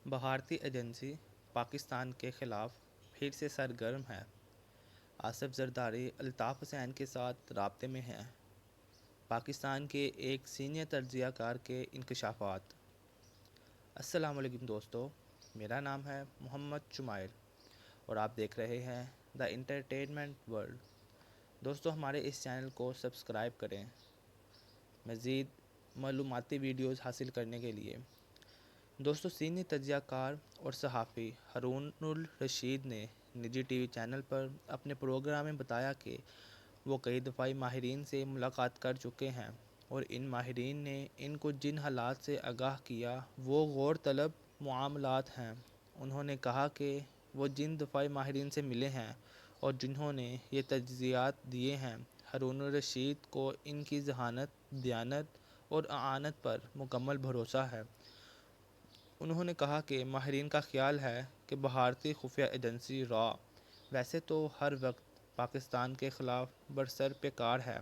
بھارتی ایجنسی پاکستان کے خلاف پھر سے سرگرم ہے۔ آصف زرداری الطاف حسین کے ساتھ رابطے میں ہیں۔ پاکستان کے ایک سینئر تجزیہ کار کے انکشافات۔ السلام علیکم دوستو، میرا نام ہے محمد شمائل اور آپ دیکھ رہے ہیں دا انٹرٹینمنٹ ورلڈ۔ دوستو، ہمارے اس چینل کو سبسکرائب کریں مزید معلوماتی ویڈیوز حاصل کرنے کے لیے۔ دوستو، سینئر تجزیہ کار اور صحافی ہارون الرشید نے نجی ٹی وی چینل پر اپنے پروگرام میں بتایا کہ وہ کئی دفاعی ماہرین سے ملاقات کر چکے ہیں اور ان ماہرین نے ان کو جن حالات سے آگاہ کیا وہ غور طلب معاملات ہیں۔ انہوں نے کہا کہ وہ جن دفاعی ماہرین سے ملے ہیں اور جنہوں نے یہ تجزیات دیے ہیں، ہارون الرشید کو ان کی ذہانت، دیانت اور اعانت پر مکمل بھروسہ ہے۔ انہوں نے کہا کہ ماہرین کا خیال ہے کہ بھارتی خفیہ ایجنسی را ویسے تو ہر وقت پاکستان کے خلاف برسر پیکار ہے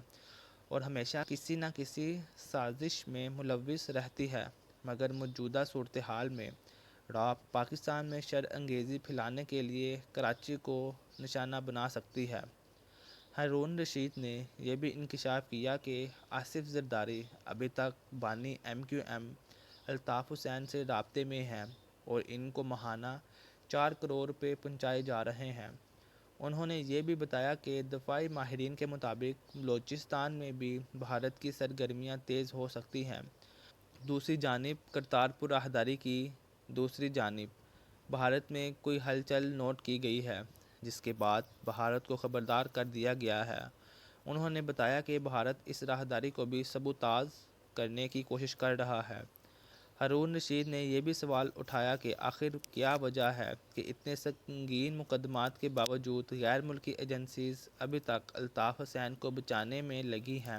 اور ہمیشہ کسی نہ کسی سازش میں ملوث رہتی ہے، مگر موجودہ صورتحال میں را پاکستان میں شر انگیزی پھیلانے کے لیے کراچی کو نشانہ بنا سکتی ہے۔ ہارون رشید نے یہ بھی انکشاف کیا کہ آصف زرداری ابھی تک بانی MQM الطاف حسین سے رابطے میں ہیں اور ان کو ماہانہ 4 کروڑ روپے پہنچائے جا رہے ہیں۔ انہوں نے یہ بھی بتایا کہ دفاعی ماہرین کے مطابق بلوچستان میں بھی بھارت کی سرگرمیاں تیز ہو سکتی ہیں۔ دوسری جانب کرتارپور راہداری کی دوسری جانب بھارت میں کوئی ہلچل نوٹ کی گئی ہے، جس کے بعد بھارت کو خبردار کر دیا گیا ہے۔ انہوں نے بتایا کہ بھارت اس راہداری کو بھی سبوتاژ کرنے کی کوشش کر رہا ہے۔ ہارون رشید نے یہ بھی سوال اٹھایا کہ آخر کیا وجہ ہے کہ اتنے سنگین مقدمات کے باوجود غیر ملکی ایجنسیز ابھی تک الطاف حسین کو بچانے میں لگی ہیں۔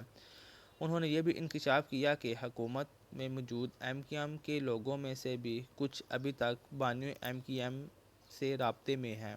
انہوں نے یہ بھی انکشاف کیا کہ حکومت میں موجود MQM کے لوگوں میں سے بھی کچھ ابھی تک بانیوں MQM سے رابطے میں ہیں۔